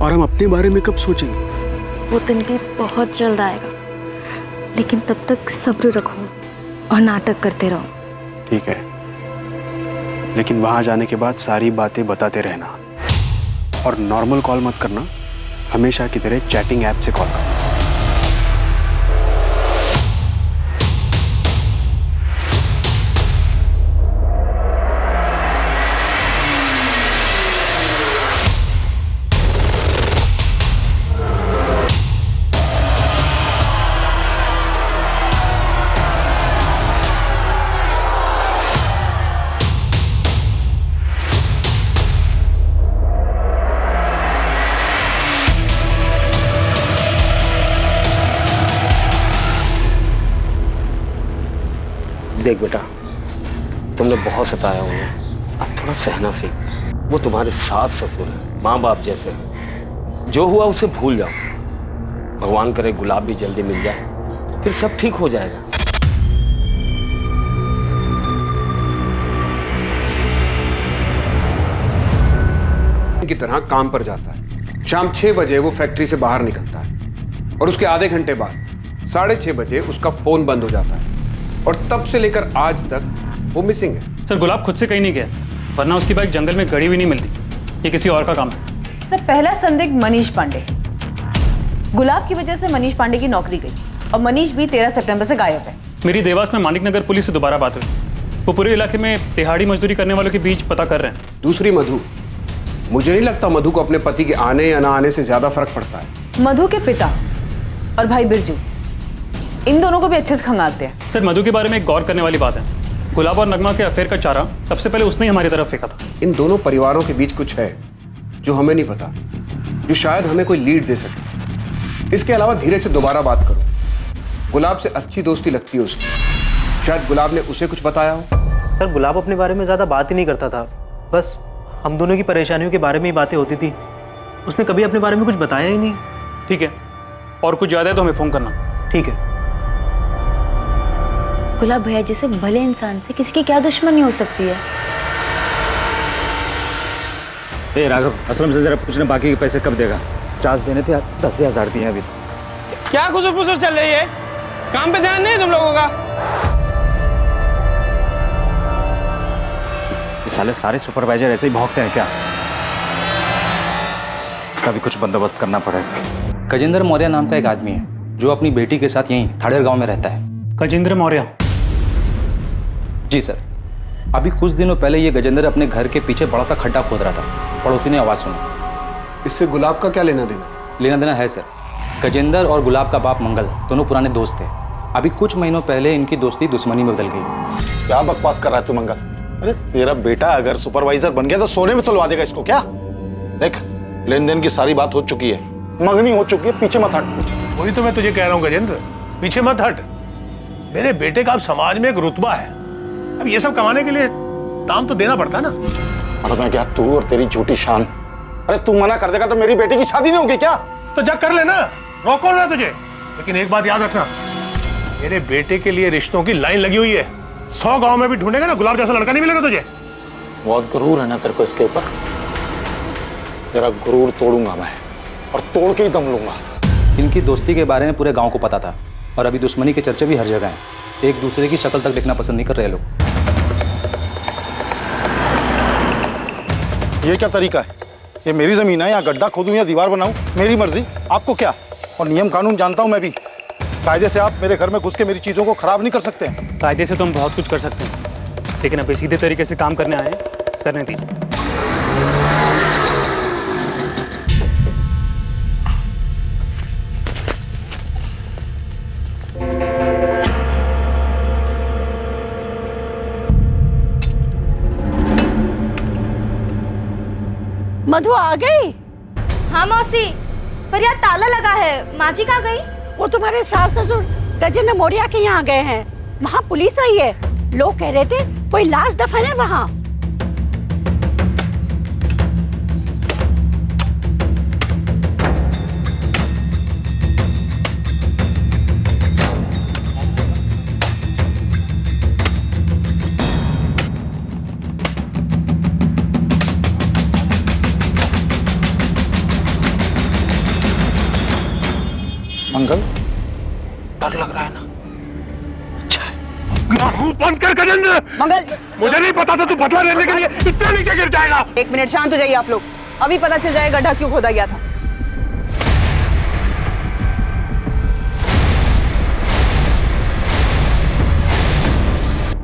और हम अपने बारे में कब सोचेंगे? वो दिन भी बहुत जल्द आएगा, लेकिन तब तक सब्र रखो और नाटक करते रहो। ठीक है, लेकिन वहां जाने के बाद सारी बातें बताते रहना और नॉर्मल कॉल मत करना, हमेशा की तरह चैटिंग ऐप से कॉल करना। देख बेटा, तुमने बहुत सताया उन्हें, अब थोड़ा सहना सीख। वो तुम्हारे सास ससुर है, माँ बाप जैसे। जो हुआ उसे भूल जाओ। भगवान करे गुलाब भी जल्दी मिल जाए, फिर सब ठीक हो जाएगा। की तरह काम पर जाता है। शाम 6 बजे वो फैक्ट्री से बाहर निकलता है और उसके आधे घंटे बाद 6:30 बजे उसका फोन बंद हो जाता है और तब से लेकर आज तक वो मिसिंग है। सर, गुलाब खुद से कहीं नहीं गया, वरना उसकी बाइक जंगल में गड़ी हुई नहीं मिलती। ये किसी और का काम है। सर, पहला संदिग्ध मनीष पांडे। गुलाब की वजह से मनीष पांडे की नौकरी गई और मनीष भी 13 सितंबर से गायब है। मेरी देवास में मानिक नगर पुलिस से दोबारा बात हुई। वो पूरे इलाके में तिहाड़ी मजदूरी करने वालों के बीच पता कर रहे हैं। दूसरी मधु, मुझे नहीं लगता मधु को अपने पति के आने या ना आने से ज्यादा फर्क पड़ता है। मधु के पिता और भाई बिरजू, इन दोनों को भी अच्छे से खंगालते हैं। सर, मधु के बारे में एक गौर करने वाली बात है। गुलाब और नगमा के अफेयर का चारा सबसे पहले उसने ही हमारी तरफ फेंका था। इन दोनों परिवारों के बीच कुछ है जो हमें नहीं पता, जो शायद हमें कोई लीड दे सके। इसके अलावा धीरे से दोबारा बात करो। गुलाब से अच्छी दोस्ती लगती है उसकी, शायद गुलाब ने उसे कुछ बताया हो। सर, गुलाब अपने बारे में ज़्यादा बात ही नहीं करता था, बस हम दोनों की परेशानियों के बारे में ही बातें होती थी। उसने कभी अपने बारे में कुछ बताया ही नहीं। ठीक है, और कुछ ज़्यादा है तो हमें फ़ोन करना। ठीक है। गुलाब भैया जैसे भले इंसान से किसी की क्या दुश्मनी हो सकती है? ए राघव, असलम से जरा पूछना बाकी के पैसे कब देगा? 50 देने थे, 10,000 दिए अभी। क्या खुसर-फुसर चल रही है? काम पे ध्यान नहीं है तुम लोगों का? साले सारे सुपरवाइजर ऐसे ही भौंकते हैं क्या? इसका भी कुछ बंदोबस्त करना पड़ेगा। गजेंद्र मौर्य नाम का एक आदमी है जो अपनी बेटी के साथ यहीं थाड़ेर गांव में रहता है। गजेंद्र मौर्य? जी सर। अभी कुछ दिनों पहले ये गजेंद्र अपने घर के पीछे बड़ा सा खड्डा खोद रहा था। पड़ोसी ने आवाज सुनी। इससे गुलाब का क्या लेना देना? लेना देना है सर। गजेंद्र और गुलाब का बाप मंगल दोनों पुराने दोस्त थे। अभी कुछ महीनों पहले इनकी दोस्ती दुश्मनी में बदल गई। क्या बकवास कर रहा है तू मंगल? अरे तेरा बेटा अगर सुपरवाइजर बन गया तो सोने में तुलवा देगा इसको क्या? देख, लेन देन की सारी बात हो चुकी है, मंगनी हो चुकी है, पीछे मत हट। वही तो मैं तुझे कह रहा हूँ गजेंद्र, पीछे मत हट। मेरे बेटे का अब समाज में एक रुतबा है, अब ये सब कमाने के लिए दाम तो देना पड़ता है ना। और मैं क्या, तू और तेरी झूठी शान। अरे तू मना कर देगा तो मेरी बेटी की शादी नहीं होगी क्या? तो जा कर लेना, रोको ना तुझे। लेकिन एक बात याद रखना, मेरे बेटे के लिए रिश्तों की लाइन लगी हुई है। 100 गांव में भी ढूंढेगा ना, गुलाब जैसा लड़का नहीं मिलेगा तुझे। बहुत गुरूर है ना तेरे को इसके ऊपर। तेरा गुरूर तोड़ूंगा मैं, और तोड़ के ही दम लूंगा। इनकी दोस्ती के बारे में पूरे गांव को पता था और अभी दुश्मनी के चर्चे भी हर जगह हैं। एक दूसरे की शक्ल तक देखना पसंद नहीं कर रहे लोग। ये क्या तरीका है? ये मेरी जमीन है, यहाँ गड्ढा खोदूं या दीवार बनाऊं, मेरी मर्जी। आपको क्या? और नियम कानून जानता हूं मैं भी। कायदे से आप मेरे घर में घुस के मेरी चीजों को खराब नहीं कर सकते। कायदे से तो हम बहुत कुछ कर सकते हैं, लेकिन अभी सीधे तरीके से काम करने आए हैं, करने दीजिए। मधु आ गई? हाँ मौसी, पर यार ताला लगा है। माँ जी कहाँ गई? वो तुम्हारे सास ससुर गजेंद्र मौर्य के यहाँ गए हैं। वहाँ पुलिस आई है। लोग कह रहे थे कोई लाश दफन है वहाँ। मंगल, डर लग रहा है ना? मुंह बंद कर गजेंद्र। मंगल, मुझे नहीं पता था तू बदला लेने के लिए इतना नीचे गिर जाएगा। 1 मिनट शांत हो जाइए आप लोग। अभी पता चल जाएगा गड्ढा क्यों खोदा गया था।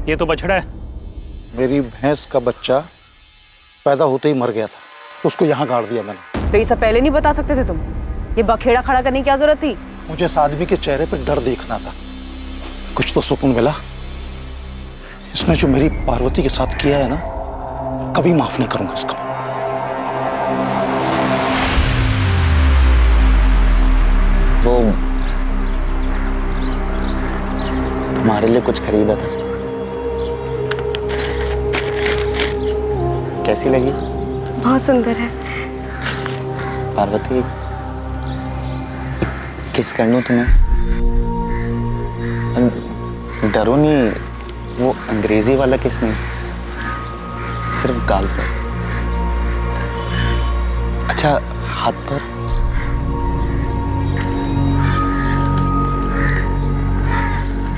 ये तो बछड़ा है। मेरी भैंस का बच्चा पैदा होते ही मर गया था, उसको यहाँ गाड़ दिया मैंने। तो ये सब पहले नहीं बता सकते थे तुम? ये बखेड़ा खड़ा करने की क्या जरूरत थी? मुझे इस आदमी के चेहरे पर डर देखना था, कुछ तो सुकून मिला। इसने जो मेरी पार्वती के साथ किया है ना, कभी माफ नहीं करूंगा इसको। वो तुम्हारे लिए कुछ खरीदा था, कैसी लगी? बहुत सुंदर है। पार्वती, किस कर लूं तुम्हें? डरो नहीं, वो अंग्रेजी वाला किस नहीं, सिर्फ गाल पर। अच्छा, हाथ पर?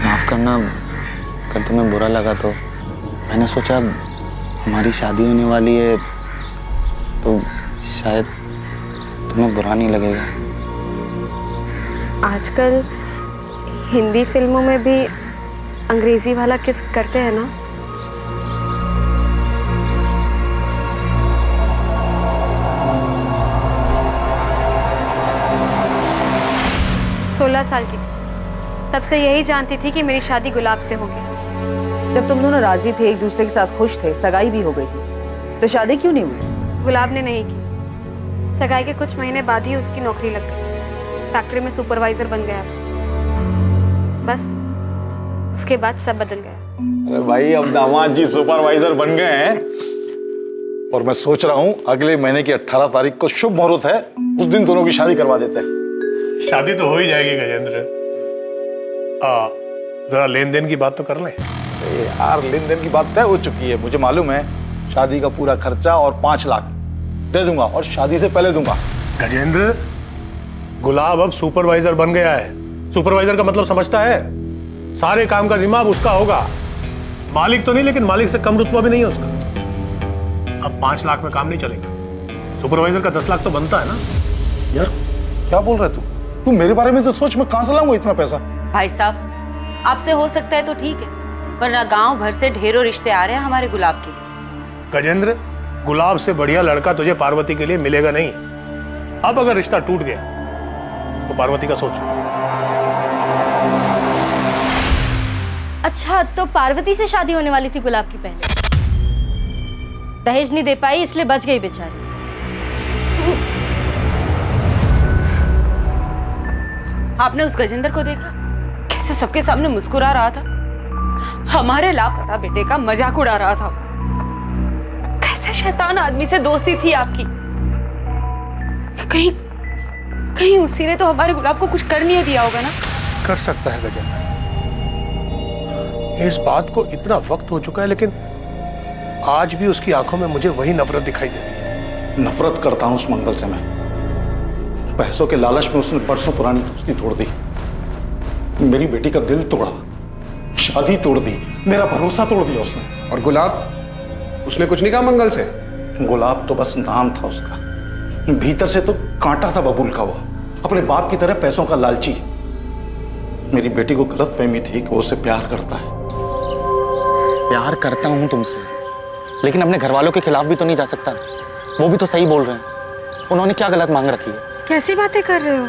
माफ करना अगर तुम्हें बुरा लगा तो। मैंने सोचा हमारी शादी होने वाली है तो शायद तुम्हें बुरा नहीं लगेगा। आजकल हिंदी फिल्मों में भी अंग्रेजी वाला किस करते हैं ना? सोलह साल की थी, तब से यही जानती थी कि मेरी शादी गुलाब से होगी। जब तुम दोनों राजी थे, एक दूसरे के साथ खुश थे, सगाई भी हो गई थी, तो शादी क्यों नहीं हुई? गुलाब ने नहीं की। सगाई के कुछ महीने बाद ही उसकी नौकरी लग गई। फैक्ट्री में सुपरवाइजर बन गया। बस उसके बाद सब बदल गया। अरे भाई, अब दामाद जी सुपरवाइजर बन गए हैं और मैं सोच रहा हूँ अगले महीने की 18 तारीख को शुभ मुहूर्त है, उस दिन दोनों की शादी करवा देते हैं। शादी तो हो ही जाएगी गजेंद्र। जरा लेन देन की बात तो कर ले। यार, लेन देन की बात तय हो चुकी है, मुझे मालूम है। शादी का पूरा खर्चा और 5 लाख दे दूंगा और शादी से पहले दूंगा। गजेंद्र, गुलाब अब सुपरवाइजर बन गया है। सुपरवाइजर का मतलब समझता है? सारे काम का जिम्मा अब उसका होगा। मालिक तो नहीं, लेकिन मालिक से कम रुतबा भी नहीं है उसका। अब 5 लाख में काम नहीं चलेगा। सुपरवाइजर का 10 लाख तो बनता है ना। यार, क्या बोल रहे तू मेरे बारे में तो सोच, मैं कहां से लाऊंगा इतना पैसा? भाई साहब, आपसे हो सकता है तो ठीक है, वरना गांव भर से ढेरों रिश्ते आ रहे हैं हमारे गुलाब के लिए। गजेंद्र, गुलाब से बढ़िया लड़का तुझे पार्वती के लिए मिलेगा नहीं। अब अगर रिश्ता टूट गया तो पार्वती का सोच। अच्छा, तो पार्वती से शादी होने वाली थी गुलाब की पहले। दहेज नहीं दे पाई इसलिए बच गई बेचारी। आपने उस गजेंद्र को देखा कैसे सबके सामने मुस्कुरा रहा था? हमारे लापता बेटे का मजाक उड़ा रहा था। कैसे शैतान आदमी से दोस्ती थी आपकी। कहीं कहीं उसी ने तो हमारे गुलाब को कुछ कर नहीं दिया होगा ना? कर सकता है गजेंद्र। इस बात को इतना वक्त हो चुका है, लेकिन आज भी उसकी आंखों में मुझे वही नफरत दिखाई देती है। नफरत करता हूं उस मंगल से मैं। पैसों के लालच में उसने बरसों पुरानी दोस्ती तोड़ दी, मेरी बेटी का दिल तोड़ा, शादी तोड़ दी, मेरा भरोसा तोड़ दिया उसने। और गुलाब, उसने कुछ नहीं कहा मंगल से? गुलाब तो बस नाम था उसका, भीतर से तो कांटा था बबूल का। वो अपने बाप की तरह पैसों का लालची। मेरी बेटी को गलतफहमी थी कि वो उससे प्यार करता है। प्यार करता हूं तुमसे, लेकिन अपने घर वालों के खिलाफ भी तो नहीं जा सकता। वो भी तो सही बोल रहे हैं। उन्होंने क्या गलत मांग रखी है? कैसी बातें कर रहे हो?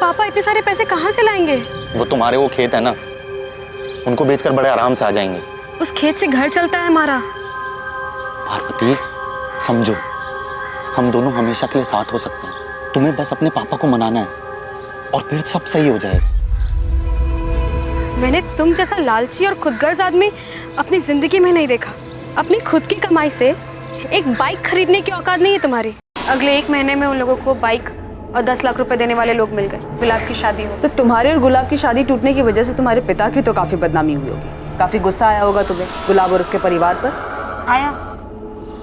पापा इतने सारे पैसे कहाँ से लाएंगे? वो तुम्हारे वो खेत है ना, उनको बेचकर बड़े आराम से आ जाएंगे। उस खेत से घर चलता है हमारा। पार्वती, समझो, हम दोनों हमेशा के लिए साथ हो सकते हैं। तुम्हें बस अपने पापा को मनाना है और फिर सब सही हो जाएगा। मैंने तुम जैसा लालची और खुदगर्ज आदमी अपनी जिंदगी में नहीं देखा। अपनी खुद की कमाई से एक बाइक खरीदने की औकात नहीं है तुम्हारी। अगले 1 महीने में उन लोगों को बाइक और 10 लाख रुपए देने वाले लोग मिल गए। गुलाब की शादी हो। तो तुम्हारे और गुलाब की शादी टूटने की वजह से तुम्हारे पिता की तो काफी बदनामी हुई होगी। काफी गुस्सा आया होगा तुम्हें गुलाब और उसके परिवार पर। आया,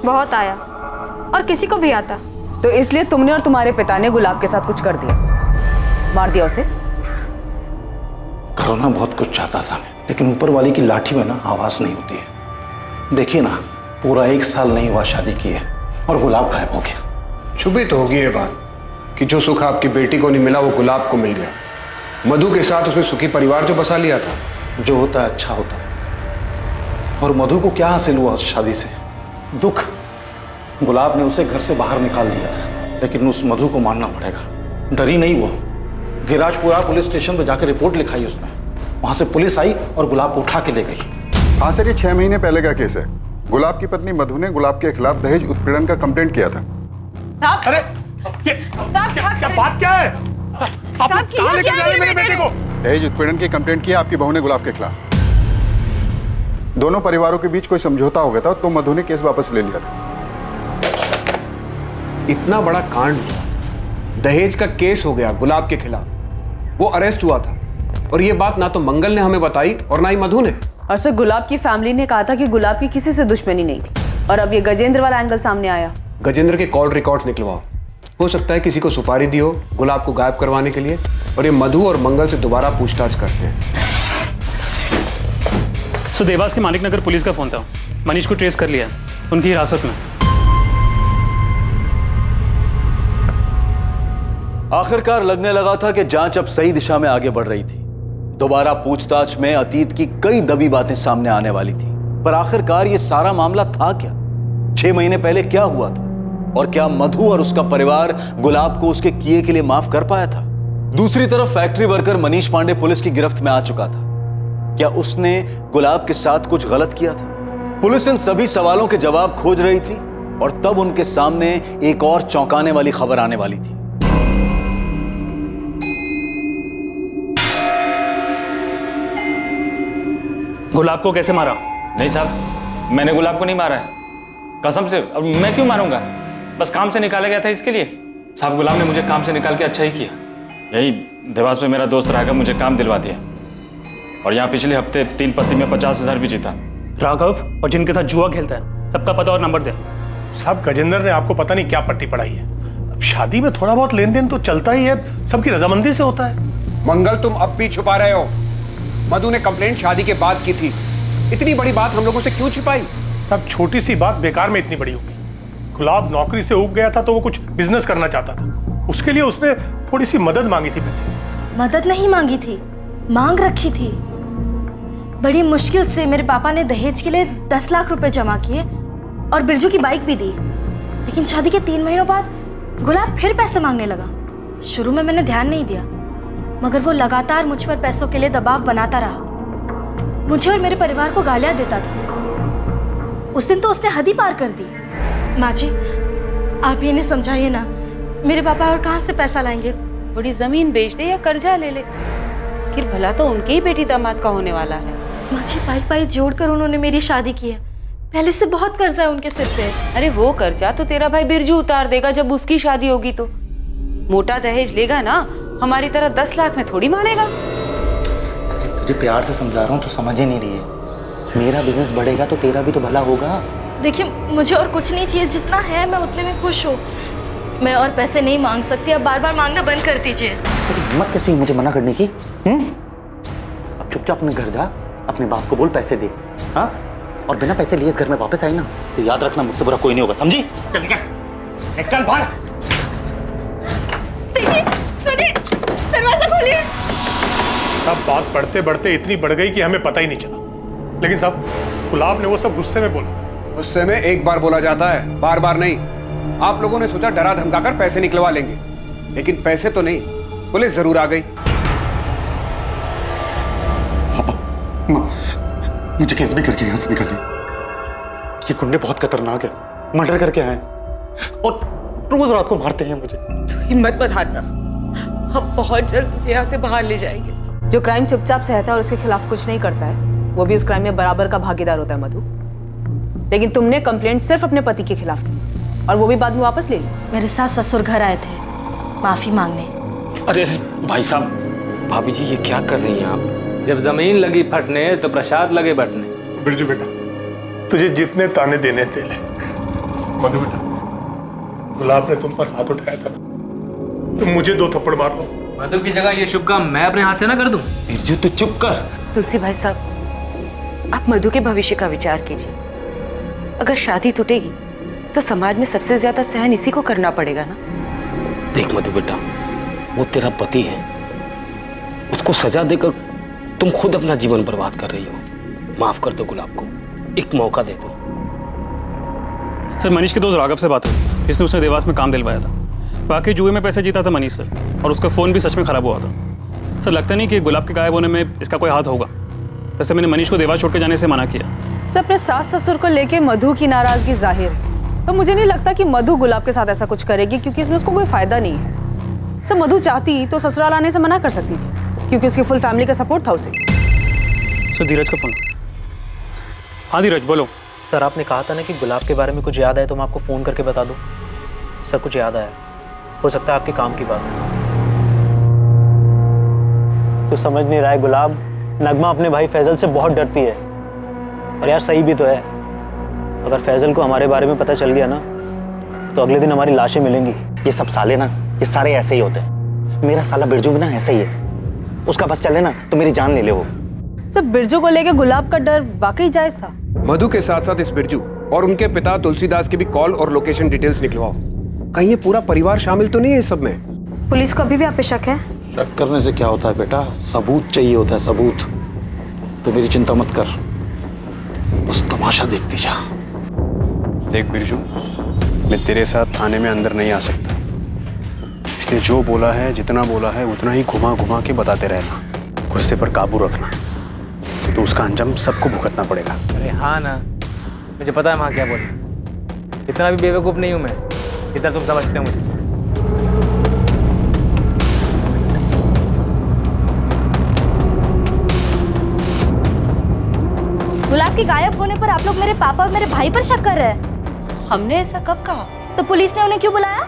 बहुत आया, और किसी को भी आता। तो इसलिए तुमने और तुम्हारे पिता ने गुलाब के साथ कुछ कर दिया। मार दिया उसे? करना बहुत कुछ चाहता था मैं, लेकिन ऊपर वाली की लाठी में ना आवाज नहीं होती है। देखिए ना, पूरा 1 साल नहीं हुआ शादी की है और गुलाब गायब हो गया। छुपी तो होगी ये बात कि जो सुख आपकी बेटी को नहीं मिला वो गुलाब को मिल गया। मधु के साथ उसने सुखी परिवार जो बसा लिया था। जो होता है अच्छा होता है। और मधु को क्या हासिल हुआ उस शादी से? दुख। गुलाब ने उसे घर से बाहर निकाल दिया था, लेकिन उस मधु को मानना पड़ेगा। डरी नहीं वो, गिराजपुरा पुलिस स्टेशन पर जाकर रिपोर्ट लिखाई उसने। वहां से पुलिस आई और गुलाब को उठा के ले गई। हाँ सर, ये 6 महीने पहले का केस है। गुलाब की पत्नी मधु ने गुलाब के खिलाफ दहेज उत्पीड़न का कंप्लेंट किया था। अरे क्या बात क्या है? आप कहाँ लेकर जा रहे हैं मेरे बेटे को? दहेज उत्पीड़न की कंप्लेंट की आपकी बहू ने गुलाब के खिलाफ। दोनों परिवारों के बीच कोई समझौता हो गया था तो मधु ने केस वापस ले लिया था। इतना बड़ा कांड, दहेज का केस हो गया गुलाब के खिलाफ, वो अरेस्ट हुआ था और ये बात ना तो मंगल ने हमें बताई और ना ही मधु ने। और सर, गुलाब की फैमिली ने कहा था कि गुलाब की किसी से दुश्मनी नहीं थी, और अब ये गजेंद्र वाला एंगल सामने आया। गजेंद्र के कॉल रिकॉर्ड्स निकलवाओ। हो सकता है किसी को सुपारी दी हो गुलाब को गायब करवाने के लिए, और ये मधु और मंगल से दोबारा पूछताछ करते हैं। सो देवास के मालिक नगर पुलिस का फोन था, मनीष को ट्रेस कर लिया, उनकी हिरासत में। आखिरकार लगने लगा था कि जांच अब सही दिशा में आगे बढ़ रही थी। दोबारा पूछताछ में अतीत की कई दबी बातें सामने आने वाली थी, पर आखिरकार ये सारा मामला था क्या? 6 महीने पहले क्या हुआ था? और क्या मधु और उसका परिवार गुलाब को उसके किए के लिए माफ कर पाया था? दूसरी तरफ factory worker Manish Pandey police की गिरफ्त में आ चुका था। क्या उसने गुलाब के साथ कुछ गलत किया था? पुलिस इन सभी सवालों के जवाब खोज रही थी, और तब उनके सामने एक और चौंकाने वाली खबर आने वाली थी। गुलाब को कैसे मारा? नहीं साहब, मैंने गुलाब को नहीं मारा है, कसम से। अब मैं क्यों मारूंगा? बस काम से निकाला गया था इसके लिए। साहब, गुलाब ने मुझे काम से निकाल के अच्छा ही किया। यही देवास में मेरा दोस्त राघव मुझे काम दिलवा दिया, और यहाँ पिछले हफ्ते 3 पत्ती में 50,000 भी जीता। राघव और जिनके साथ जुआ खेलता है, सबका पता और नंबर दे। साहब, गजेंद्र ने आपको पता नहीं क्या पट्टी पढ़ाई है। अब शादी में थोड़ा बहुत लेन देन तो चलता ही है, सबकी रजामंदी से होता है। मंगल, तुम अब भी छुपा रहे हो। मधु ने कंप्लेंट शादी के बाद की थी, इतनी बड़ी बात हम लोगों से क्यों छिपाई? सब छोटी सी बात बेकार में इतनी बड़ी हो गई। गुलाब नौकरी से उब गया था तो वो कुछ बिजनेस करना चाहता था, उसके लिए उसने थोड़ी सी मदद मांगी थी पैसे। मदद नहीं मांगी थी, मांग रखी थी। बड़ी मुश्किल से मेरे पापा ने दहेज के लिए 10 लाख रुपए जमा किए और बिरजू की बाइक भी दी। लेकिन शादी के 3 महीनों बाद गुलाब फिर पैसे मांगने लगा। शुरू में मैंने ध्यान नहीं दिया, मगर वो लगातार मुझ पर पैसों के लिए दबाव बनाता रहा। मुझे और मेरे परिवार को गालियां देता था। उस दिन तो उसने हद ही पार कर दी। माँ जी, आप ये नहीं समझाइए ना, मेरे पापा और कहाँ से पैसा लाएंगे? थोड़ी जमीन बेच दे या कर्जा ले ले, आखिर भला तो उनके ही बेटी दामाद का होने वाला है। माँ जी, पाई जोड़कर उन्होंने मेरी शादी की है। पहले से बहुत कर्जा है उनके सिर पे। अरे वो कर्जा तो तेरा भाई बिरजू उतार देगा जब उसकी शादी होगी तो। मोटा दहेज लेगा ना, हमारी तरह 10 लाख में थोड़ी मानेगा। तुझे प्यार से समझा रहा हूँ, तो समझ ही नहीं रही है। मेरा बिजनेस बढ़ेगा तो तेरा भी तो भला होगा। देखिए, मुझे और कुछ नहीं चाहिए, जितना है मैं उतने में खुश हूँ। मैं और पैसे नहीं मांग सकती, अब बार बार मांगना बंद कर दीजिए। हिम्मत कैसी हुई मुझे मना करने की? अब चुपचाप अपने घर जा, अपने बाप को बोल पैसे दे। हाँ, और बिना पैसे लिए इस घर में वापस आई ना तो याद रखना, मुझसे बुरा कोई नहीं होगा, समझी? चल निकल बाहर। सुनिए, दरवाजा खोलिए। सब बात बढ़ते बढ़ते इतनी बढ़ गई कि हमें पता ही नहीं चला। लेकिन साहब, गुलाब ने वो सब गुस्से में बोला। गुस्से में एक बार बोला जाता है, बार बार नहीं। आप लोगों ने सोचा डरा धमकाकर पैसे निकलवा लेंगे, लेकिन पैसे तो नहीं, पुलिस जरूर आ गई। पापा, माँ, मुझे केस भी करके यहाँ से निकालिए। ये गुंडे बहुत खतरनाक है, मर्डर करके आए और रोज रात को मारते हैं मुझे। तो हिम्मत मत हारना, हम बहुत जल्द तुझे यहाँ से बाहर ले जाएंगे। जो क्राइम चुपचाप सहता है और उसके खिलाफ कुछ नहीं करता है, वो भी उस क्राइम में बराबर का भागीदार होता है मधु। लेकिन तुमने कंप्लेंट सिर्फ अपने पति के खिलाफ की, और वो भी बाद में वापस ले ली। मेरे साथ ससुर घर आए थे माफी मांगने। अरे भाई साहब, भाभी जी ये क्या कर रही हैं आप? जब जमीन लगी फटने तो प्रसाद लगे बटने। बिरजू बेटा, तुझे जितने ताने देने दे ले। मधु बेटा, गुलाब ने तुम पर हाथ उठाया था ना, तुम मुझे 2 थप्पड़ मार लो, मधु की जगह ये शुभ काम मैं अपने हाथ से ना कर दूं? बिरजू तू चुप कर। तुलसी भाई साहब, आप मधु के भविष्य का विचार कीजिए। अगर शादी टूटेगी तो समाज में सबसे ज्यादा सहन इसी को करना पड़ेगा ना। देख मधु बेटा, वो तेरा पति है, उसको सजा देकर तुम खुद अपना जीवन बर्बाद कर रही हो। माफ कर दो गुलाब को, एक मौका दे दो। सर, मनीष के दोस्त राघव से बात हुई, जिसने उसने देवास में काम दिलवाया था। बाकी जुए में पैसे जीता था मनीष सर, और उसका फ़ोन भी सच में ख़राब हुआ था। सर, लगता नहीं कि गुलाब के गायब होने में इसका कोई हाथ होगा। वैसे मैंने मनीष को देवास छोड़ के जाने से मना किया। सर, अपने सास ससुर को लेके मधु की नाराज़गी जाहिर है, तो मुझे नहीं लगता कि मधु गुलाब के साथ ऐसा कुछ करेगी, क्योंकि इसमें उसको कोई फ़ायदा नहीं है। सर, मधु चाहती तो ससुराल आने से मना कर सकती थी, क्योंकि उसकी फुल फैमिली का सपोर्ट था उसे। सर, धीरज का फ़ोन। हाँ धीरज, बोलो। सर, आपने कहा था ना कि गुलाब के बारे में कुछ याद आए तो मैं आपको फ़ोन करके बता दूं। सर, कुछ याद आया, हो सकता है आपके काम की बात हो। तो समझ नहीं रहा है गुलाब, नगमा अपने भाई फैजल से बहुत डरती है। और यार सही भी तो है, अगर फैजल को हमारे बारे में पता चल गया ना तो अगले दिन हमारी लाशें मिलेंगी। ये सब साले ना, ये सारे ऐसे ही होते हैं। मेरा साला बिरजू भी ना ऐसा ही है, उसका बस चले ना तो मेरी जान ले ले वो। सर, बिरजू को लेके गुलाब का डर वाकई जायज था। मधु के साथ साथ इस बिरजू और उनके पिता तुलसीदास की भी कॉल और लोकेशन डिटेल्स निकलवाओ। कहीं ये पूरा परिवार शामिल तो नहीं है इस सब में? पुलिस को अभी भी आप पे शक है? शक करने से क्या होता है बेटा, सबूत चाहिए होता है, सबूत। तो मेरी चिंता मत कर, बस तमाशा देखती जा। देख बिरजू, मैं तेरे साथ थाने में अंदर नहीं आ सकता, इसलिए जो बोला है, जितना बोला है, उतना ही घुमा घुमा के बताते रहना। गुस्से पर काबू रखना, तो उसका अंजाम सबको भुगतना पड़ेगा। अरे हाँ ना, मुझे पता है वहाँ क्या बोले। इतना भी बेवकूफ़ नहीं हूँ मैं, इतना तुम समझते हो मुझे। गुलाब के गायब होने पर आप लोग मेरे पापा और मेरे भाई पर शक कर रहे हैं। हमने ऐसा कब कहा? तो पुलिस ने उन्हें क्यों बुलाया?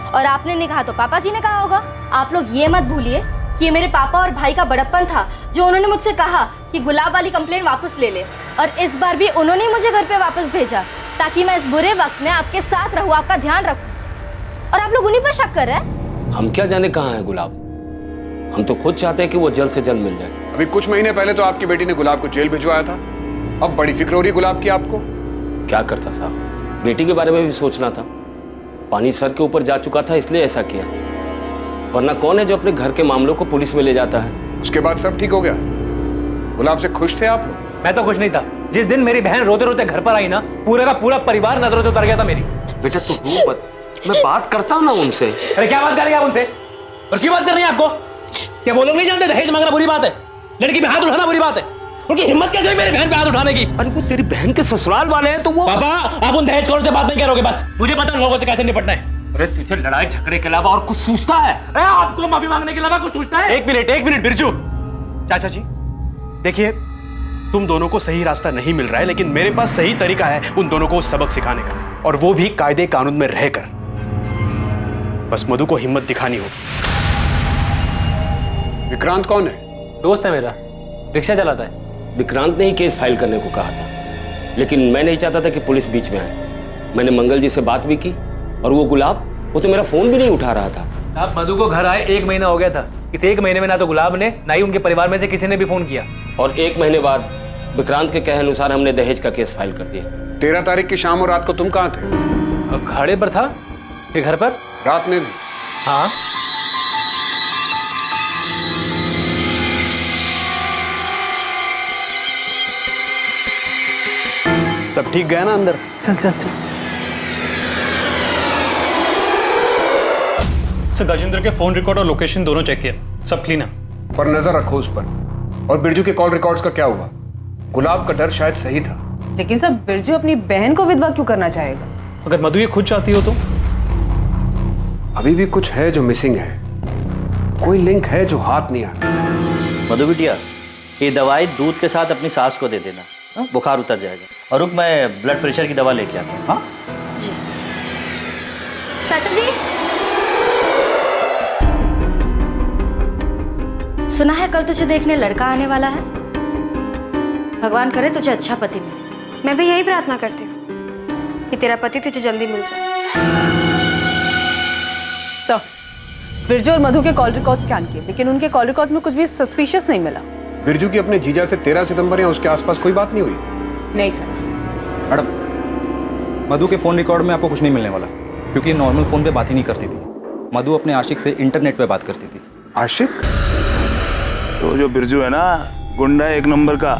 और आपने नहीं कहा तो पापा जी ने कहा होगा। आप लोग ये मत भूलिए कि ये मेरे पापा और भाई का बड़प्पन था, जो उन्होंने मुझसे कहा कि गुलाब वाली कंप्लेंट वापस ले ले। और इस बार भी उन्होंने ही मुझे घर पे वापस भेजा, ताकि मैं इस बुरे वक्त में आपके साथ रहूं, आपका ध्यान रखूं। और आप लोग उन्हीं पर शक कर रहे हैं। हम क्या जाने कहाँ है गुलाब, हम तो खुद चाहते हैं कि वो जल्द से जल्द मिल जाए। अभी कुछ महीने पहले तो आपकी बेटी ने गुलाब को जेल भिजवाया था, अब बड़ी फिक्र हो रही गुलाब की आपको। क्या करता साहब, बेटी के बारे में भी सोचना था। पानी सर के ऊपर जा चुका था, इसलिए ऐसा किया। वरना कौन है जो अपने घर के मामलों को पुलिस में ले जाता है? उसके बाद सब ठीक हो गया। गुलाब से खुश थे आप लोग? मैं तो खुश नहीं था। जिस दिन मेरी बहन रोते रोते घर पर आई ना, पूरे का पूरा परिवार नजरों से उतर गया था मेरी। बेटा तू रो मत, मैं बात करता हूँ ना उनसे। अरे क्या बात कर रही है आप उनसे? और क्यों बात कर रही है आपको? क्या वो लोग नहीं जानते दहेज मांगना बुरी बात है, लड़की पे हाथ उठाना बुरी बात है? उनकी हिम्मत कैसे हुई मेरी बहन पे हाथ उठाने की? अरे वो तेरी बहन के ससुराल वाले हैं तो वो। पापा, आप उन दहेज खोर से बात नहीं करोगे, बस मुझे पता है लोगों से कैसे निपटना है। अरे तुझे लड़ाई झगड़े के अलावा और कुछ सूझता है? अरे आपको माफी मांगने के अलावा कुछ सूझता है? एक मिनट बिरजू चाचा जी, देखिए तुम दोनों को सही रास्ता नहीं मिल रहा है, लेकिन मेरे पास सही तरीका है उन दोनों को सबक सिखाने का, और वो भी कायदे कानून में रहकर। बस मधु को हिम्मत दिखानी होगी। विक्रांत कौन है? दोस्त है मेरा, रिक्शा चलाता है। विक्रांत ने ही केस फाइल करने को कहा था, लेकिन मैं नहीं चाहता था कि पुलिस बीच में आए। मैंने मंगल जी से बात भी की, और वो गुलाब, वो तो मेरा फोन भी नहीं उठा रहा था। आप मधु को घर आए 1 महीना हो गया था। इस 1 महीने में ना तो गुलाब ने, ना ही उनके परिवार में से किसी ने भी फोन किया। और 1 महीने बाद विक्रांत के कहे अनुसार हमने दहेज का केस फाइल कर दिया। 13 तारीख की शाम और रात को तुम कहाँ थे? घाड़े पर था, ये घर पर। रात में भी? हाँ। सब ठीक गया ना अंदर? चल चल चल। सर, गजेंद्र के फोन रिकॉर्ड और लोकेशन दोनों चेक किया, सब क्लीन है। पर नजर रखो उस पर। और बिरजू के कॉल रिकॉर्ड्स का क्या हुआ? गुलाब का डर शायद सही था। लेकिन सब बिरजू अपनी बहन को विधवा क्यों करना चाहेगा? अगर मधु ये खुद चाहती हो तो? अभी भी कुछ है जो मिसिंग है, कोई लिंक है जो हाथ नहीं आता। मधु बिटिया, ये दवाई दूध के साथ अपनी सास को दे देना, बुखार उतर जाएगा। और रुक, मैं ब्लड प्रेशर की दवा लेके आता हूँ। हाँ जी। चाचा जी, सुना है कल तुझे देखने लड़का आने वाला है। भगवान करे तुझे अच्छा पति मिले। मैं भी यही प्रार्थना करती हूँ कि तेरा पति तुझे जल्दी मिल जाए। तो बिरजू और मधु के कॉल रिकॉर्ड स्कैन किए, लेकिन उनके कॉल रिकॉर्ड में कुछ भी सस्पिशियस नहीं मिला। बिरजू की अपने जीजा से 13 सितंबर या उसके आसपास कोई बात नहीं हुई? नहीं सर। मैडम, मधु के फ़ोन रिकॉर्ड में आपको कुछ नहीं मिलने वाला, क्योंकि नॉर्मल फ़ोन पे बात ही नहीं करती थी। मधु अपने आशिक से इंटरनेट पे बात करती थी। आशिक? तो जो बिरजू है ना, गुंडा 1 नंबर का,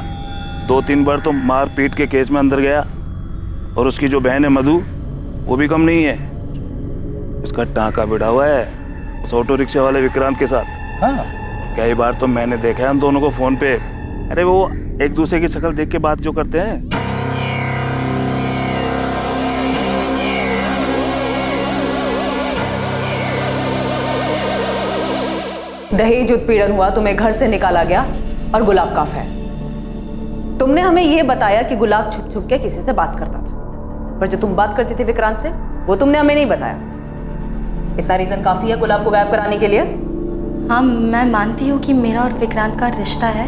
2-3 बार तो मार पीट के केस में अंदर गया। और उसकी जो बहन है मधु, वो भी कम नहीं है। उसका टांका भिड़ा हुआ है उस ऑटो रिक्शा वाले विक्रांत के साथ। हाँ। कई बार तो मैंने देखा है उन दोनों को फोन पे। अरे वो एक दूसरे की शक्ल देख के बात जो करते हैं। दहेज उत्पीड़न हुआ, तुम्हें घर से निकाला गया और गुलाब काफ है। तुमने हमें यह बताया कि गुलाब छुप छुप के किसी से बात करता था, पर जो तुम बात करती थी विक्रांत से, वो तुमने हमें नहीं बताया। इतना रीजन काफी है गुलाब को गायब कराने के लिए? हाँ, मैं मानती हूँ कि मेरा और विक्रांत का रिश्ता है,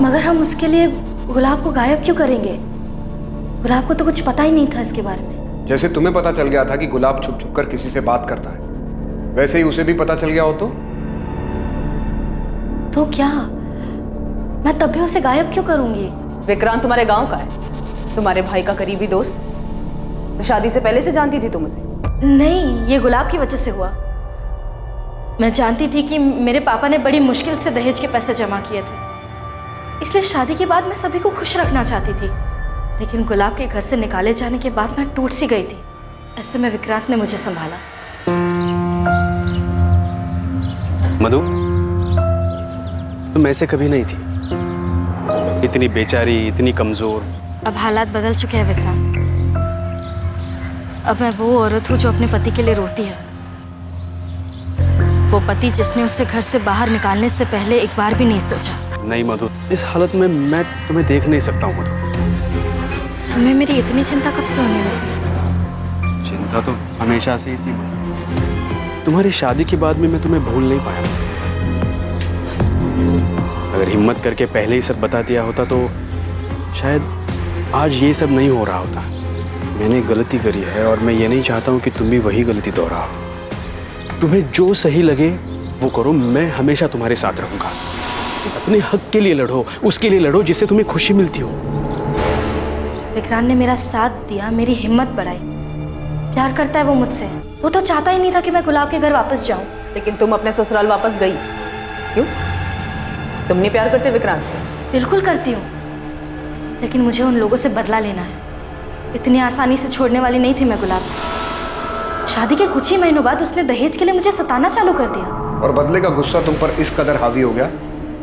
मगर हम उसके लिए गुलाब को गायब क्यों करेंगे? गुलाब को तो कुछ पता ही नहीं था इसके बारे में। जैसे तुम्हें पता चल गया था कि गुलाब छुप छुप कर किसी से बात करता है, वैसे ही उसे भी पता चल गया हो तो क्या मैं तब भी उसे गायब क्यों करूंगी? विक्रांत तुम्हारे गांव का है, तुम्हारे भाई का करीबी दोस्त। तो शादी से पहले से जानती थी तुम उसे? नहीं, ये गुलाब की वजह से हुआ। मैं जानती थी कि मेरे पापा ने बड़ी मुश्किल से दहेज के पैसे जमा किए थे, इसलिए शादी के बाद मैं सभी को खुश रखना चाहती थी। लेकिन गुलाब के घर से निकाले जाने के बाद मैं टूट सी गई थी। ऐसे में विक्रांत ने मुझे संभाला। मधु, तुम ऐसे कभी नहीं थी, इतनी बेचारी, इतनी कमजोर। अब हालात बदल चुके हैं विक्रांत। अब मैं वो औरत हूँ जो अपने पति के लिए रोती है, वो पति जिसने उसे घर से बाहर निकालने से पहले एक बार भी नहीं सोचा। नहीं मधु, इस हालत में मैं तुम्हें देख नहीं सकता हूँ मधु। तुम्हें मेरी इतनी चिंता कब से होने लगी? चिंता तो हमेशा से ही थी मधु। तुम्हारी शादी के बाद में मैं तुम्हें भूल नहीं पाया। अगर हिम्मत करके पहले ही सब बता दिया होता तो शायद आज ये सब नहीं हो रहा होता। मैंने गलती करी है और मैं ये नहीं चाहता हूँ कि तुम भी वही गलती दोहराओ। तुम्हें जो सही लगे वो करो, मैं हमेशा तुम्हारे साथ रहूंगा। अपने हक के लिए लड़ो, उसके लिए लड़ो जिससे तुम्हें खुशी मिलती हो। विक्रांत ने मेरा साथ दिया, मेरी हिम्मत बढ़ाई। प्यार करता है वो मुझसे। वो तो चाहता ही नहीं था कि मैं गुलाब के घर वापस जाऊं। लेकिन तुम अपने ससुराल वापस गई क्यों? तुम नहीं प्यार करते विक्रांत से? बिल्कुल करती हूँ, लेकिन मुझे उन लोगों से बदला लेना है। इतनी आसानी से छोड़ने वाली नहीं थी मैं गुलाब। शादी के कुछ ही महीनों बाद उसने दहेज के लिए मुझे सताना चालू कर दिया। और बदले का गुस्सा तुम पर इस कदर हावी हो गया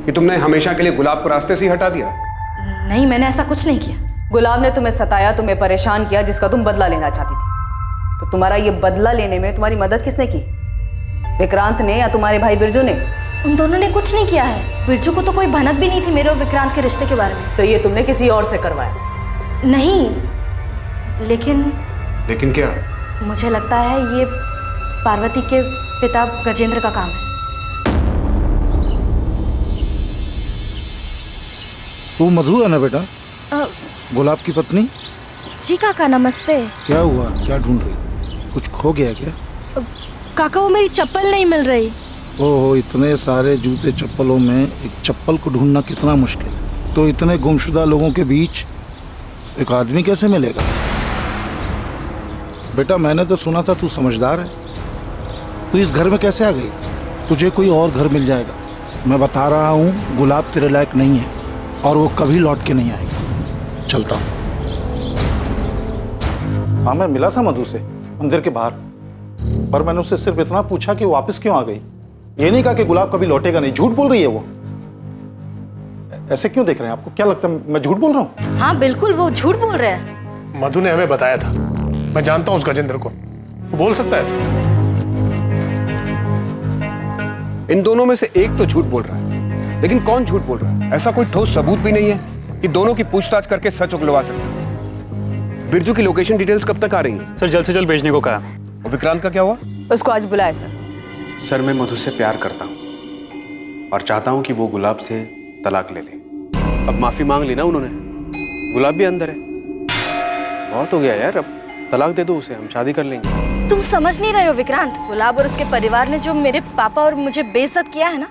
कि तुमने हमेशा के लिए गुलाब को रास्ते से ही हटा दिया। नहीं, मैंने ऐसा कुछ नहीं किया। गुलाब ने तुम्हें सताया, तुम्हें परेशान किया, जिसका तुम बदला लेना चाहती थी। तो तुम्हारा ये बदला लेने में तुम्हारी मदद किसने की? विक्रांत ने या तुम्हारे भाई बिरजू ने? उन दोनों ने कुछ नहीं किया है। बिरजू को तो कोई भनक भी नहीं थी मेरे और विक्रांत के रिश्ते के बारे में। तो ये तुमने किसी और से करवाया? नहीं, लेकिन क्या? मुझे लगता है ये पार्वती के पिता गजेंद्र का काम है। तू मधु है ना बेटा? गुलाब की पत्नी? जी काका, नमस्ते। क्या हुआ? क्या ढूंढ रही? कुछ खो गया क्या? काका, वो मेरी चप्पल नहीं मिल रही। ओहो, इतने सारे जूते चप्पलों में एक चप्पल को ढूंढना कितना मुश्किल है। तो इतने गुमशुदा लोगों के बीच एक आदमी कैसे मिलेगा? बेटा, मैंने तो सुना था तू समझदार है। तू इस घर में कैसे आ गई? तुझे कोई और घर मिल जाएगा। मैं बता रहा हूँ, गुलाब तेरे लायक नहीं है और वो कभी लौट के नहीं आएगा। चलता हूँ। हाँ, मैं मिला था मधु से मंदिर के बाहर, पर मैंने उससे सिर्फ इतना पूछा कि वापस क्यों आ गई। ये नहीं कहा कि गुलाब कभी लौटेगा नहीं। झूठ बोल रही है वो। ऐसे क्यों देख रहे हैं? आपको क्या लगता है मैं झूठ बोल रहा हूँ? हाँ बिल्कुल, वो झूठ बोल रहे हैं। मधु ने हमें बताया था। मैं जानता हूँ उस गजेंद्र को, बोल सकता है ऐसे। इन दोनों में से एक तो झूठ बोल रहा है, लेकिन कौन झूठ बोल रहा है? ऐसा कोई ठोस सबूत भी नहीं है कि दोनों की पूछताछ करके सच उगलवा सकते। बिरजू की लोकेशन डिटेल्स कब तक आ रही हैं? सर जल्द से जल्द भेजने को कहा। और विक्रांत का क्या हुआ? उसको आज बुलाया सर। सर, मैं मधु से प्यार करता हूँ और चाहता हूँ कि वो गुलाब से तलाक ले ले। अब माफी मांग ली ना उन्होंने, गुलाब भी अंदर है। बहुत हो गया यार, अब तलाक दे दो उसे, हम शादी कर लेंगे। तुम समझ नहीं रहे हो विक्रांत। गुलाब और उसके परिवार ने जो मेरे पापा और मुझे बेइज्जत किया है ना,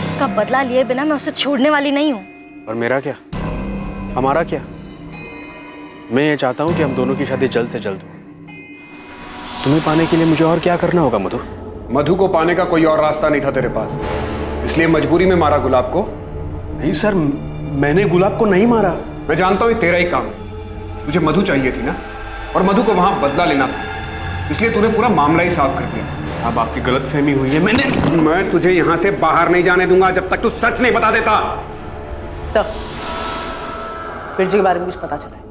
उसका बदला लिए बिना मैं उसे छोड़ने वाली नहीं हूँ। और मेरा क्या, हमारा क्या? मैं ये चाहता हूँ कि हम दोनों की शादी जल्द से जल्द हो। तुम्हें पाने के लिए मुझे और क्या करना होगा मधु? मधु को पाने का कोई और रास्ता नहीं था तेरे पास, इसलिए मजबूरी में मारा गुलाब को। नहीं सर, मैंने गुलाब को नहीं मारा। मैं जानता हूँ तेरा ही काम है। तुझे मधु चाहिए थी ना, और मधु को वहां बदला लेना था, इसलिए तूने पूरा मामला ही साफ कर दिया। साहब आपकी गलतफहमी हुई है। मैं तुझे यहां से बाहर नहीं जाने दूंगा जब तक तू सच नहीं बता देता। सर, बिरजू के बारे में कुछ पता चला है?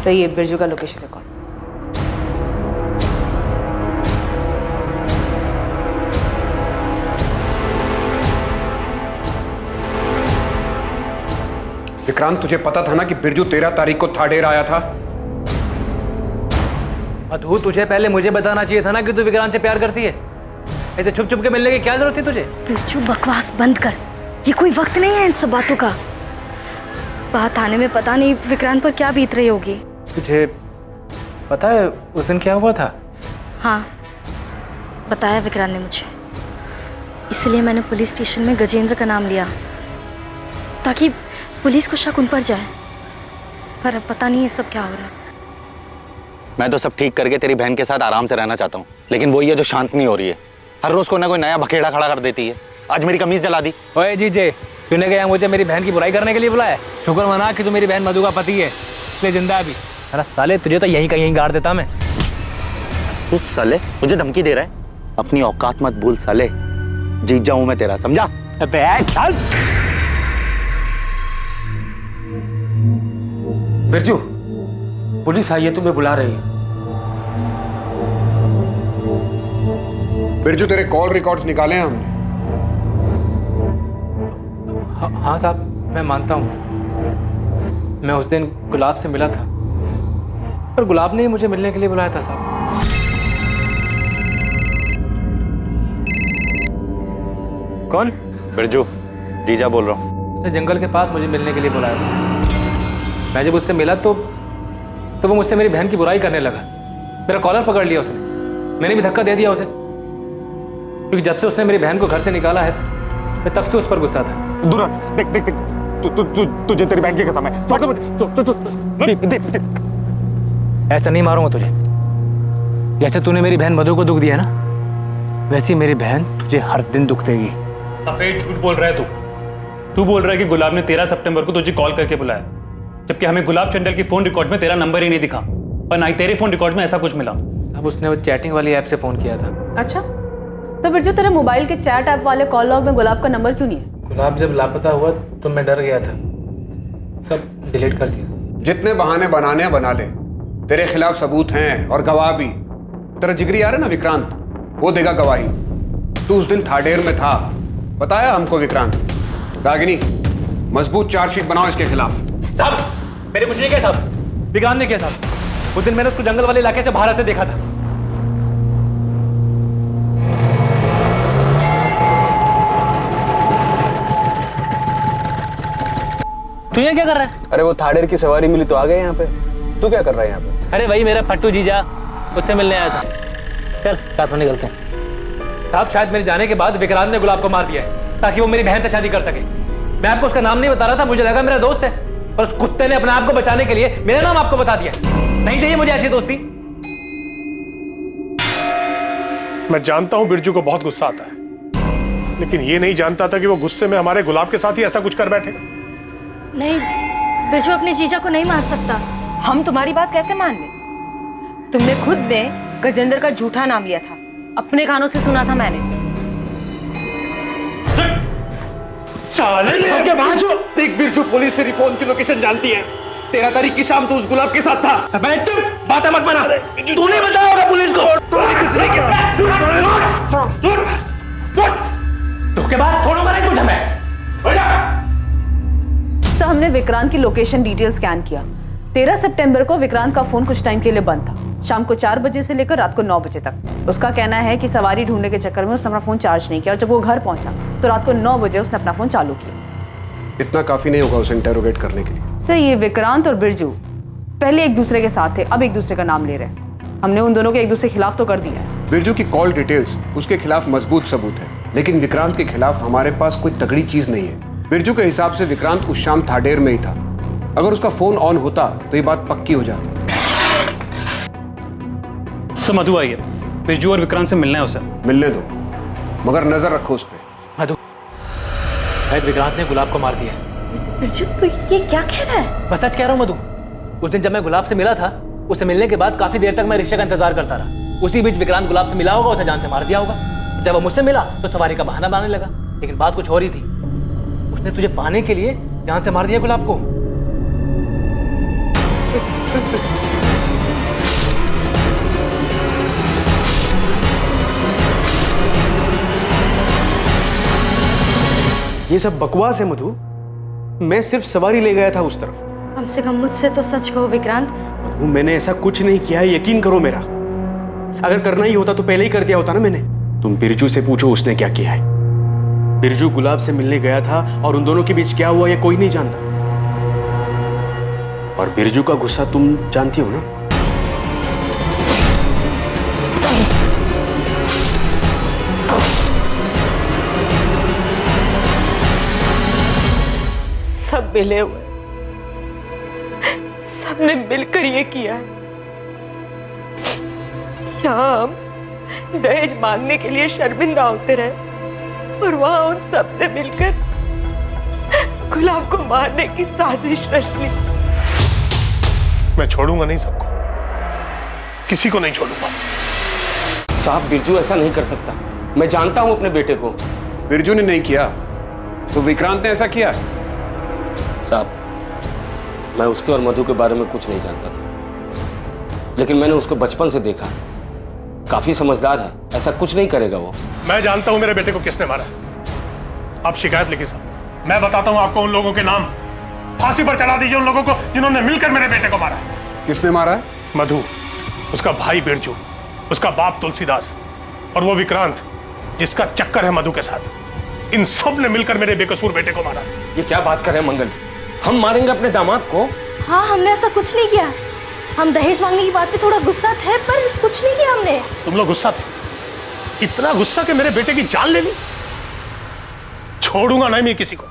सही है, बिरजू का लोकेशन रिकॉर्ड। विक्रांत, तुझे पता था ना कि बिरजू 13 तारीख को थाडेर आया था? मधु, तुझे पहले मुझे बताना चाहिए था ना कि तू विक्रांत से प्यार करती है। ऐसे छुप छुप के मिलने की क्या जरूरत थी तुझे? बिरजू, बकवास बंद कर, ये कोई वक्त नहीं है इन सब बातों का। बात आने में पता नहीं विक्रांत पर क्या बीत रही होगी। तुझे पता है उस दिन क्या हुआ था? हाँ, बताया विक्रांत ने मुझे, इसलिए मैंने पुलिस स्टेशन में गजेंद्र का नाम लिया ताकि पुलिस को शक उन पर जाए। पर अब पता नहीं ये सब क्या हो रहा है। मैं तो सब ठीक करके तेरी बहन के साथ आराम से रहना चाहता हूँ, लेकिन वही है जो शांत नहीं हो रही है। हर रोज कोई ना कोई नया बखेड़ा खड़ा कर देती है। आज मेरी कमीज जला दी। ओए जीजे, तूने क्या मुझे मेरी बहन की बुराई करने के लिए बुलाया? शुक्र मना कि तू मेरी बहन मधु का पति है, इसलिए जिंदा है अभी। अरे साले, तुझे तो यहीं कहीं गाड़ देता मैं। तू साले मुझे धमकी दे रहा है? अपनी औकात मत भूल साले, जीत जाऊं मैं तेरा, समझा? चल। बिरजू, पुलिस आई है, तुम्हें बुला रही है। बिरजू, तेरे कॉल रिकॉर्ड्स निकाले हैं हमने। हाँ साहब, मैं मानता हूँ मैं उस दिन गुलाब से मिला था, पर गुलाब ने मुझे मिलने के लिए बुलाया था साहब। कौन? बिरजू, जीजा बोल रहा हूँ। उसने जंगल के पास मुझे मिलने के लिए बुलाया था। मैं जब उससे मिला तो वो मुझसे मेरी बहन की बुराई करने लगा। मेरा कॉलर पकड़ लिया उसने, मैंने भी धक्का दे दिया उसे, क्योंकि जब से उसने मेरी बहन को घर से निकाला है मैं तब से उस पर गुस्सा था। दूर देख देख देख, तुझे तेरी बहन की कसम है। छोड़ दे। ऐसा नहीं मारूंगा तुझे। जैसे तूने मेरी बहन मधु को दुख दिया ना, वैसी मेरी बहन तुझे हर दिन दुख देगी। सफेद झूठ बोल रहा है तू बोल रहा है कि गुलाब ने 13 सितंबर को तुझे कॉल करके बुलाया, जबकि हमें गुलाब चंडल की फोन रिकॉर्ड में तेरा नंबर ही नहीं दिखा, पर ना ही तेरे फोन रिकॉर्ड में ऐसा कुछ मिला। अब उसने वो चैटिंग वाली ऐप से फोन किया था। अच्छा, तो बिरजू, तेरे मोबाइल के चैट ऐप वाले कॉल लॉग में गुलाब का नंबर क्यों नहीं है? गुलाब जब लापता हुआ तो मैं डर गया था, सब डिलीट कर दिया। जितने बहाने बनाने हैं बना ले, तेरे खिलाफ सबूत हैं और गवाह भी। तेरा जिगरी आ रहा है ना विक्रांत, वो देगा गवाही। तू उस दिन थाडेर में था, बताया हमको विक्रांत। रागिनी, मजबूत चार्जशीट बनाओ इसके खिलाफ। साहब, मेरे मुझे क्या साहब? विक्रांत ने क्या साहब? उस दिन मैंने उसको जंगल वाले इलाके से बाहर आते देखा था। तू ये क्या कर रहा है? अरे वो थाडेर की सवारी मिली तो आ गए यहाँ पे। तू क्या कर रहा है यहाँ पे? अरे वही मेरा फट्टू जीजा, उससे मिलने आया था। चल साथ में निकलते हैं। साहब, शायद मेरे जाने के बाद विक्रांत ने गुलाब को मार दिया है ताकि वो मेरी बहन से शादी कर सके। मैं आपको उसका नाम नहीं बता रहा था, मुझे लगा मेरा दोस्त है, पर उस कुत्ते ने अपने आप को बचाने के लिए मेरा नाम आपको बता दिया। नहीं चाहिए मुझे ऐसी दोस्ती। मैं जानता हूं बिरजू को बहुत गुस्सा आता है, लेकिन ये नहीं जानता था कि वो गुस्से में हमारे गुलाब के साथ ही ऐसा कुछ कर बैठेगा। नहीं, बिरजू अपने जीजा को नहीं मार सकता। हम तुम्हारी बात कैसे मान ले? तुमने खुद ने गजेंद्र का झूठा नाम लिया था, अपने कानों से सुना था मैंने। साले देख बिरजू, पुलिस तेरी फोन की लोकेशन जानती है। 13 तारीख की शाम तो उस गुलाब के साथ था। मैं चुप, बातें मत बना। तूने बताया होगा पुलिस को। कुछ नहीं किया। धोखेबाज, छोड़ूंगा नहीं तुझे मैं। तो हमने विक्रांत की लोकेशन डिटेल स्कैन किया। 13 सितंबर को विक्रांत का फोन कुछ टाइम के लिए बंद था, शाम को 4 बजे से लेकर रात को 9 बजे तक। उसका कहना है कि सवारी ढूंढने के चक्कर में उसने अपना फोन चार्ज नहीं किया, और जब वो घर पहुंचा तो रात को 9 बजे उसने अपना फोन चालू किया। इतना काफी नहीं होगा उसे इंटेरोगेट करने के लिए। सर, ये विक्रांत और बिरजू पहले एक दूसरे के साथ थे, अब एक दूसरे का नाम ले रहे हैं। हमने उन दोनों के एक दूसरे के खिलाफ तो कर दिया है। बिरजू की कॉल डिटेल्स उसके खिलाफ मजबूत सबूत है, लेकिन विक्रांत के खिलाफ हमारे पास कोई तगड़ी चीज नहीं है। बिरजू के हिसाब से विक्रांत उस शाम थाडेर में ही था। अगर उसका फोन ऑन होता तो ये बात पक्की हो जाती। सर मधु आई है, बिरजू और विक्रांत से मिलना है उसे। मिलने दो, मगर नजर रखो उस पर। मधु, शायद विक्रांत ने गुलाब को मार दिया। बिरजू तू ये क्या कह रहा है? बस सच कह रहा हूँ मधु। उस दिन जब मैं गुलाब से मिला था, उससे मिलने के बाद काफी देर तक मैं रिक्शा का इंतजार करता रहा। उसी बीच विक्रांत गुलाब से मिला होगा, उसे जान से मार दिया होगा। जब वो मुझसे मिला तो सवारी का बहाना बनाने लगा, लेकिन बात कुछ हो रही थी। उसने तुझे पाने के लिए जान से मार दिया गुलाब को। ये सब बकवास है मधु। मैं सिर्फ सवारी ले गया था उस तरफ। कम से कम मुझसे तो सच कहो विक्रांत। मधु, मैंने ऐसा कुछ नहीं किया है, यकीन करो मेरा। अगर करना ही होता तो पहले ही कर दिया होता ना मैंने। तुम बिरजू से पूछो उसने क्या किया है। बिरजू गुलाब से मिलने गया था और उन दोनों के बीच क्या हुआ ये कोई नहीं जानता। और बिरजू का गुस्सा तुम जानती हो ना। सब मिले हुए, सबने मिलकर ये किया है। यहाँ हम दहेज मांगने के लिए शर्मिंदा होते रहे और वहां उन सबने मिलकर गुलाब को मारने की साजिश रच ली। मैं छोड़ूंगा नहीं सबको, किसी को नहीं छोड़ूंगा। साहब, बिरजू ऐसा नहीं कर सकता। मैं जानता हूं अपने बेटे को। बिरजू ने नहीं किया तो विक्रांत ने ऐसा किया। साहब, मैं उसके और मधु के बारे में कुछ नहीं जानता था, लेकिन मैंने उसको बचपन से देखा। काफी समझदार है, ऐसा कुछ नहीं करेगा वो। मैं जानता हूं मेरे बेटे को किसने मारा है। आप शिकायत लिखिए साहब, मैं बताता हूं आपको उन लोगों के नाम। फांसी पर चढ़ा दीजिए उन लोगों को जिन्होंने मिलकर मेरे बेटे को मारा है। किसने मारा है? मधु, उसका भाई बिरजू, उसका बाप तुलसीदास और वो विक्रांत जिसका चक्कर है मधु के साथ। इन सब ने मिलकर मेरे बेकसूर बेटे को मारा। ये क्या बात कर रहे हैं मंगल जी? हम मारेंगे अपने दामाद को? हाँ, हमने ऐसा कुछ नहीं किया। हम दहेज मांगने की बात पे थोड़ा गुस्सा थे, पर कुछ नहीं किया हमने। तुम लोग गुस्सा थे? इतना गुस्सा कि मेरे बेटे की जान ले ली? छोड़ूंगा नहीं मैं किसी को,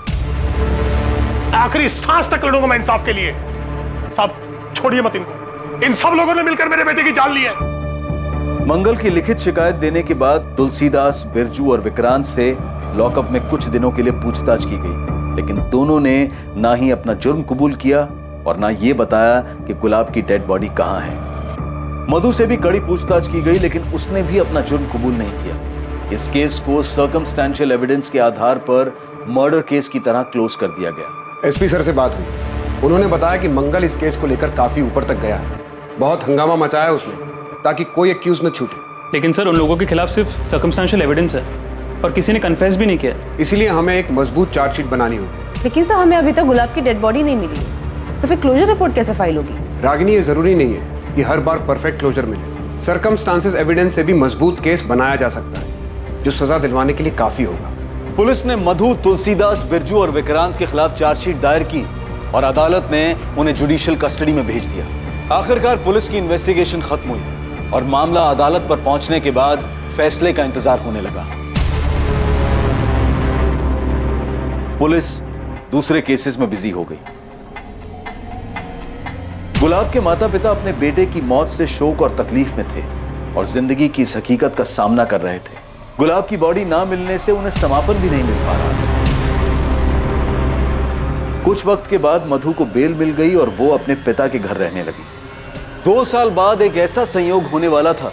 आखिरी सांस तक लड़ूंगा मैं इंसाफ के लिए। साहब छोड़िए मत इनको। इन सब लोगों ने मिलकर मेरे बेटे की जान ली है। मंगल की लिखित शिकायत देने के बाद तुलसीदास, बिरजू और विक्रांत से लॉकअप में कुछ दिनों के लिए पूछताछ की गई, लेकिन दोनों ने ना ही अपना जुर्म कबूल किया और ना ये बताया कि गुलाब की डेड बॉडी कहां है। मधु से भी कड़ी पूछताछ की गई, लेकिन उसने भी अपना जुर्म कबूल नहीं किया। इस केस को सर्कमस्टेंशियल एविडेंस के आधार पर मर्डर केस की तरह क्लोज कर दिया गया। एसपी सर से बात हुई, उन्होंने बताया कि मंगल इस केस को लेकर काफी ऊपर तक गया है। बहुत हंगामा मचाया उसने ताकि कोई एक्यूज न छूटे। लेकिन सर, उन लोगों के खिलाफ सिर्फ सर्कमस्टेंशियल एविडेंस है और किसी ने कन्फेस भी नहीं किया। इसीलिए हमें एक मजबूत चार्जशीट बनानी होगी। लेकिन सर, हमें अभी तक गुलाब की डेड बॉडी नहीं मिली, तो फिर क्लोजर रिपोर्ट कैसे फाइल होगी? रागिनी, ये जरूरी नहीं है कि हर बार परफेक्ट क्लोजर मिले। सर्कमस्टांसेस एविडेंस से भी मजबूत केस बनाया जा सकता है, जो सजा दिलवाने के लिए काफी होगा। पुलिस ने मधु, तुलसीदास, बिरजू और विक्रांत के खिलाफ चार्जशीट दायर की और अदालत ने उन्हें जुडिशियल कस्टडी में भेज दिया। आखिरकार पुलिस की इन्वेस्टिगेशन खत्म हुई और मामला अदालत पर पहुंचने के बाद फैसले का इंतजार होने लगा। पुलिस दूसरे केसेस में बिजी हो गई। गुलाब के माता पिता अपने बेटे की मौत से शोक और तकलीफ में थे और जिंदगी की इस हकीकत का सामना कर रहे थे। गुलाब की बॉडी ना मिलने से उन्हें समापन भी नहीं मिल पा रहा था। कुछ वक्त के बाद मधु को बेल मिल गई और वो अपने पिता के घर रहने लगी। 2 साल बाद एक ऐसा संयोग होने वाला था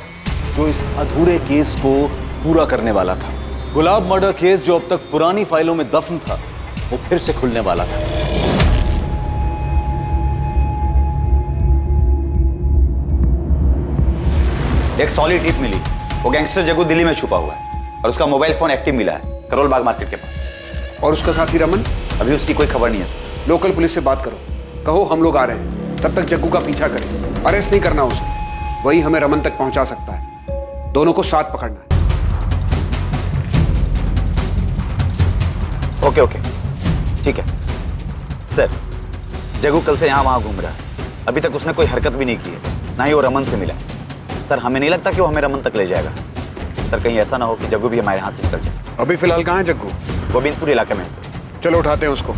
जो इस अधूरे केस को पूरा करने वाला था। गुलाब मर्डर केस, जो अब तक पुरानी फाइलों में दफन था, वो फिर से खुलने वाला था। एक सॉलिड टिप मिली। वो गैंगस्टर जग्गू दिल्ली में छुपा हुआ है और उसका मोबाइल फोन एक्टिव मिला है करोल बाग मार्केट के पास। और उसका साथी रमन? अभी उसकी कोई खबर नहीं है सर। लोकल पुलिस से बात करो, कहो हम लोग आ रहे हैं, तब तक जग्गू का पीछा करें। अरेस्ट नहीं करना उसे, वही हमें रमन तक पहुंचा सकता है। दोनों को साथ पकड़ना है। ओके, ठीक है सर। जग्गू कल से यहाँ वहां घूम रहा है, अभी तक उसने कोई हरकत भी नहीं की है, ना ही वो रमन से मिला। सर हमें नहीं लगता कि वो हमें रमन तक ले जाएगा। सर कहीं ऐसा ना हो कि जग्गू भी हमारे हाथ से निकल जाए। अभी फिलहाल कहाँ है जग्गू? गोविंदपुर इलाके में है सर। चलो उठाते हैं उसको।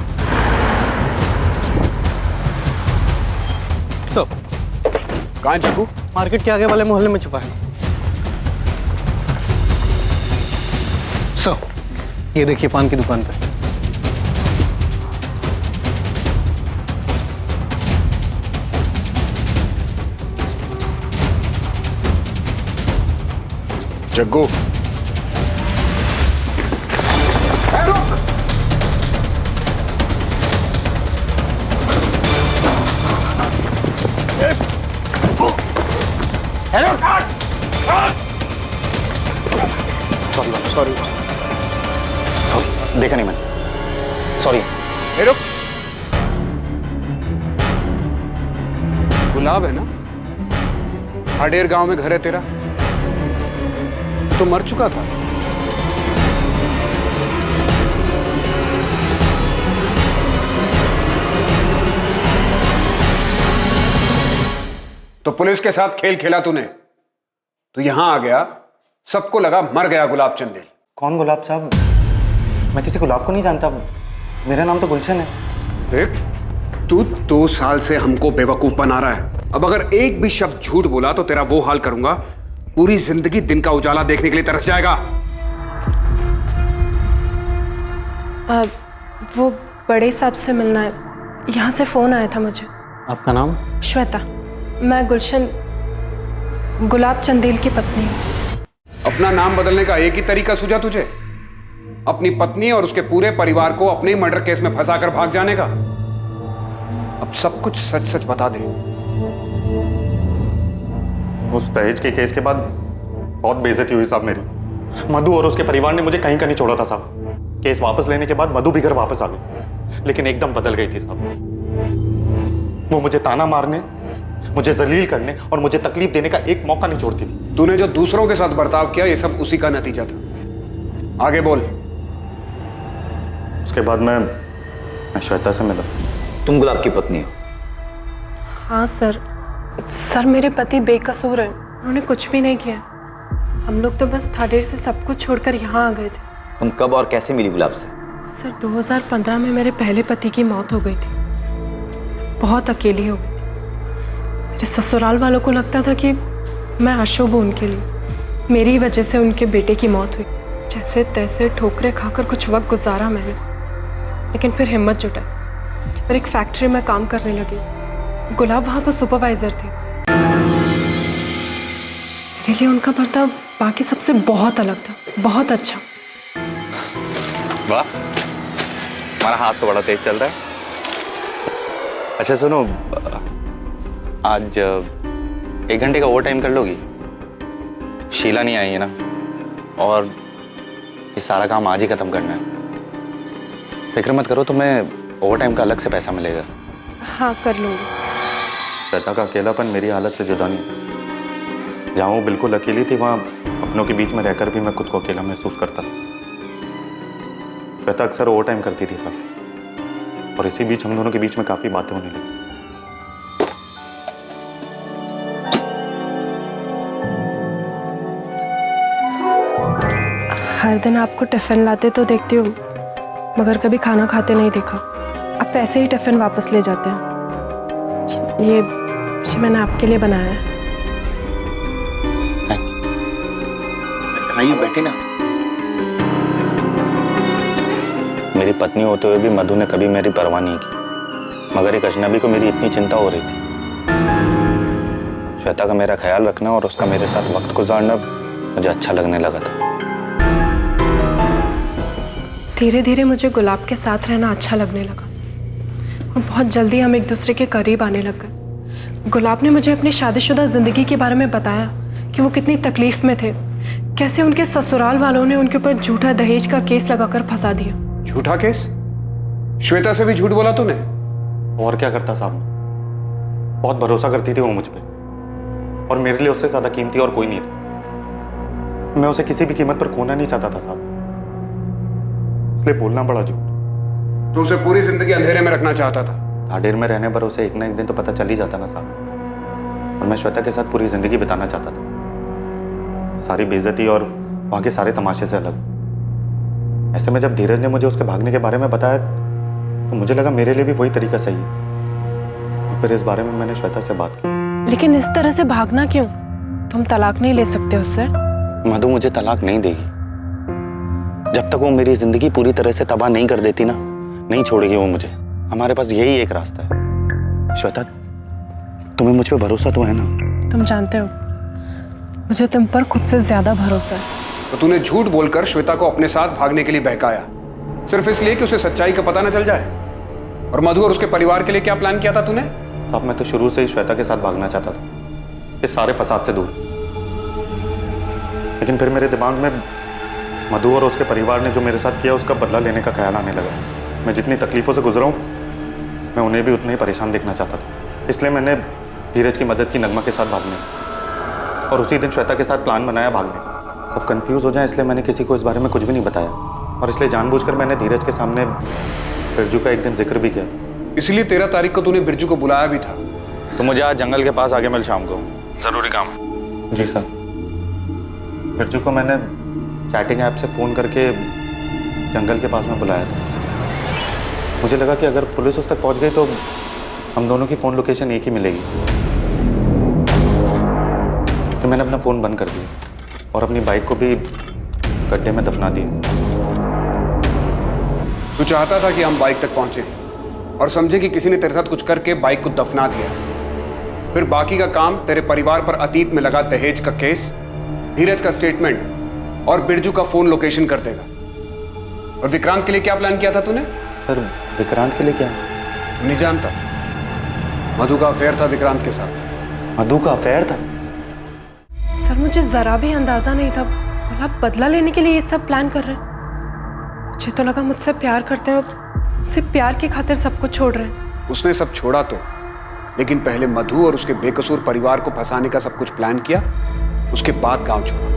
कहाँ है जग्गू? मार्केट के आगे वाले मोहल्ले में छुपा है। ये देखिए पान की दुकान पे। जग्गू हेलो सॉरी देखा नहीं मैंने, सॉरी। रुक, गुलाब है ना? हाडेर गांव में घर है तेरा? तो मर चुका था। तो पुलिस के साथ खेल खेला तूने, तो यहां आ गया, सबको लगा मर गया गुलाब चंदेल। कौन गुलाब साहब? मैं किसी गुलाब को नहीं जानता, मेरा नाम तो गुलशन है। देख, तू 2 साल से हमको बेवकूफ बना रहा है। अब अगर एक भी शब्द झूठ बोला तो तेरा वो हाल करूंगा, पूरी जिंदगी दिन का उजाला देखने के लिए तरस जाएगा। वो बड़े साहब से मिलना है, यहाँ से फोन आया था मुझे। आपका नाम? श्वेता, मैं गुलशन गुलाब चंदेल की पत्नी हूँ। अपना नाम बदलने का एक ही तरीका सूझा तुझे? अपनी पत्नी और उसके पूरे परिवार को अपने मर्डर केस में फंसाकर भाग जाने का? अब सब कुछ सच सच बता दे। उस दहेज के केस के बाद बहुत बेइज्जती हुई साहब मेरी। मधु और उसके परिवार ने मुझे कहीं का नहीं छोड़ा था साहब। केस वापस लेने के बाद मधु भी घर वापस आ गई, लेकिन एकदम बदल गई थी साहब। वो मुझे ताना मारने, मुझे जलील करने और मुझे तकलीफ देने का एक मौका नहीं छोड़ती थी। तूने जो दूसरों के साथ बर्ताव किया, ये सब उसी का नतीजा था। आगे बोल। उसके बाद मैं श्वेता से मिला। तुम गुलाब की पत्नी हो? हाँ सर, मेरे पति बेकसूर हैं, उन्होंने कुछ भी नहीं किया। हम लोग तो बस थाडेर से सब कुछ छोड़कर यहाँ आ गए थे। तुम कब और कैसे मिली गुलाब से? सर 2015 में मेरे पहले पति की मौत हो गई थी, बहुत अकेली हो गई थी। मेरे ससुराल वालों को लगता था कि मैं अशुभ हूँ उनके लिए, मेरी वजह से उनके बेटे की मौत हुई। जैसे तैसे ठोकरे खाकर कुछ वक्त गुजारा मैंने, लेकिन फिर हिम्मत जुटाई और एक फैक्ट्री में काम करने लगी। गुलाब वहाँ पर सुपरवाइजर थे। मेरे लिए उनका बर्ताव बाकी सबसे बहुत अलग था, बहुत अच्छा। वाह, हमारा हाथ तो बड़ा तेज चल रहा है। अच्छा सुनो, आज 1 घंटे का ओवर टाइम कर लोगी? शीला नहीं आई है ना, और ये सारा काम आज ही खत्म करना है। फिक्र मत करो, तुम्हें ओवर टाइम का अलग से पैसा मिलेगा। हाँ कर लूँगी। श्वेता का अकेलापन मेरी हालत से जुदा नहीं। जहाँ वो बिल्कुल अकेली थी, वहाँ अपनों के बीच में रहकर भी मैं खुद को अकेला महसूस करता था। श्वेता अक्सर ओवर टाइम करती थी साहब, और इसी बीच हम दोनों के बीच में काफ़ी बातें होने लगी। हर दिन आपको टिफ़िन लाते तो देखती हूँ, मगर कभी खाना खाते नहीं देखा। आप ऐसे ही टिफ़िन वापस ले जाते हैं। ये मैंने आपके लिए बनाया है। आइए बैठी ना। मेरी पत्नी होते हुए भी मधु ने कभी मेरी परवाह नहीं की, मगर एक अजनबी को मेरी इतनी चिंता हो रही थी। श्वेता का मेरा ख्याल रखना और उसका मेरे साथ वक्त गुजारना मुझे अच्छा लगने लगा था। धीरे धीरे मुझे गुलाब के साथ रहना अच्छा लगने लगा और बहुत जल्दी हम एक दूसरे के करीब आने लग गए। गुलाब ने मुझे अपनी शादीशुदा जिंदगी के बारे में बताया कि वो कितनी तकलीफ में थे, कैसे उनके ससुराल वालों ने उनके ऊपर झूठा दहेज का केस लगाकर फंसा दिया। झूठा केस? श्वेता से भी झूठ बोला तूने? और क्या करता साहब, बहुत भरोसा करती थी वो मुझ पे, और मेरे लिए उससे ज्यादा कीमती और कोई नहीं था। मैं उसे किसी भी कीमत पर खोना नहीं चाहता था साहब, इसलिए बोलना पड़ा झूठ। तो उसे पूरी जिंदगी अंधेरे में रखना चाहता था? थाडेर में रहने पर उसे एक ना एक दिन तो पता चल ही जाता ना साहब। और मैं श्वेता के साथ पूरी जिंदगी बिताना चाहता था, सारी बेइज्जती और वहाँ के सारे तमाशे से अलग। ऐसे में जब धीरज ने मुझे उसके भागने के बारे में बताया तो मुझे लगा मेरे लिए भी वही तरीका सही है। और फिर इस बारे में मैंने श्वेता से बात की। लेकिन इस तरह से भागना क्यों? तुम तलाक नहीं ले सकते उससे? मधु मुझे तलाक नहीं देगी। जब तक वो मेरी जिंदगी पूरी तरह से तबाह नहीं कर देती ना, नहीं छोड़ेगी वो मुझे। हमारे पास यही एक रास्ता है। श्वेता, तुम्हें मुझ पे भरोसा तो है ना? तुम जानते हो मुझे तुम पर खुद से ज्यादा भरोसा है। तो तूने झूठ बोलकर श्वेता को अपने साथ भागने के लिए बहकाया, सिर्फ इसलिए कि उसे सच्चाई का पता न चल जाए। और मधु और उसके परिवार के लिए क्या प्लान किया था तूने? साहब मैं तो शुरू से ही श्वेता के साथ भागना चाहता था, इस सारे फसाद से दूर। लेकिन फिर मेरे दिमाग में मधु और उसके परिवार ने जो मेरे साथ किया उसका बदला लेने का ख्याल आने लगा। मैं जितनी तकलीफों से गुजरा हूं, मैं उन्हें भी उतने ही परेशान देखना चाहता था। इसलिए मैंने धीरज की मदद की नगमा के साथ भागने और उसी दिन श्वेता के साथ प्लान बनाया भागने का। सब कंफ्यूज हो जाए इसलिए मैंने किसी को इस बारे में कुछ भी नहीं बताया। और इसलिए जानबूझकर मैंने धीरज के सामने बिरजू का एक दिन जिक्र भी किया था। इसलिए 13 तारीख को तूने बिरजू को बुलाया भी था। तो मुझे आज जंगल के पास आगे मिल शाम को, जरूरी काम है। जी सर। बिरजू को मैंने चैटिंग ऐप से फ़ोन करके जंगल के पास में बुलाया था। मुझे लगा कि अगर पुलिस उस तक पहुंच गई तो हम दोनों की फ़ोन लोकेशन एक ही मिलेगी। तो मैंने अपना फ़ोन बंद कर दिया और अपनी बाइक को भी गड्ढे में दफना दिया। तू चाहता था कि हम बाइक तक पहुंचे और समझे कि किसी ने तेरे साथ कुछ करके बाइक को दफना दिया। फिर बाकी का काम तेरे परिवार पर अतीत में लगा दहेज का केस, धीरज का स्टेटमेंट और बिरजू का फोन लोकेशन कर देगा। और विक्रांत के लिए क्या प्लान किया था तूने? सर विक्रांत के लिए क्या? नहीं जानता। मधु का अफेयर था विक्रांत के साथ। मधु का अफेयर था? सर मुझे जरा भी अंदाजा नहीं था गुलाब बदला लेने के लिए ये सब प्लान कर रहे हैं। मुझे तो लगा मुझसे प्यार करते हैं, सिर्फ प्यार की खातिर सब कुछ छोड़ रहे हैं। उसने सब छोड़ा तो, लेकिन पहले मधु और उसके बेकसूर परिवार को फंसाने का सब कुछ प्लान किया, उसके बाद गांव छोड़ा।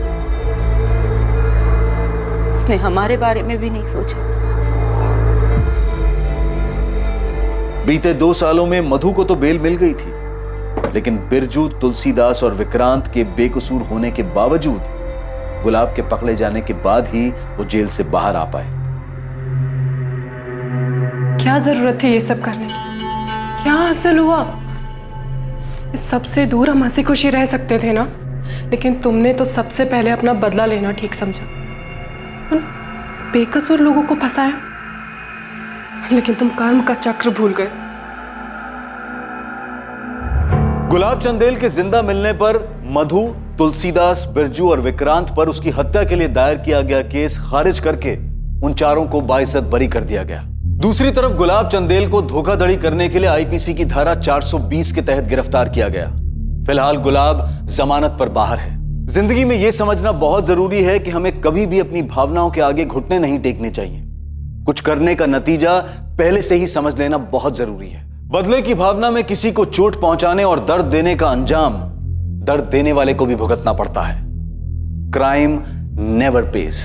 उसने हमारे बारे में भी नहीं सोचा। बीते 2 सालों में मधु को तो बेल मिल गई थी, लेकिन बिरजू, तुलसीदास और विक्रांत के बेकसूर होने के बावजूद गुलाब के पकड़े जाने के बाद ही वो जेल से बाहर आ पाए। क्या जरूरत थी ये सब करने की? क्या हासिल हुआ? इस सबसे दूर हम हंसी खुशी रह सकते थे ना, लेकिन तुमने तो सबसे पहले अपना बदला लेना ठीक समझा। उन बेकसूर लोगों को फंसाया, लेकिन तुम कर्म का चक्र भूल गए। गुलाब चंदेल के जिंदा मिलने पर मधु, तुलसीदास, बिरजू और विक्रांत पर उसकी हत्या के लिए दायर किया गया केस खारिज करके उन चारों को बाइज्जत बरी कर दिया गया। दूसरी तरफ गुलाब चंदेल को धोखाधड़ी करने के लिए आईपीसी की धारा 420 के तहत गिरफ्तार किया गया। फिलहाल गुलाब जमानत पर बाहर है। जिंदगी में यह समझना बहुत जरूरी है कि हमें कभी भी अपनी भावनाओं के आगे घुटने नहीं टेकने चाहिए। कुछ करने का नतीजा पहले से ही समझ लेना बहुत जरूरी है। बदले की भावना में किसी को चोट पहुंचाने और दर्द देने का अंजाम दर्द देने वाले को भी भुगतना पड़ता है। Crime never page.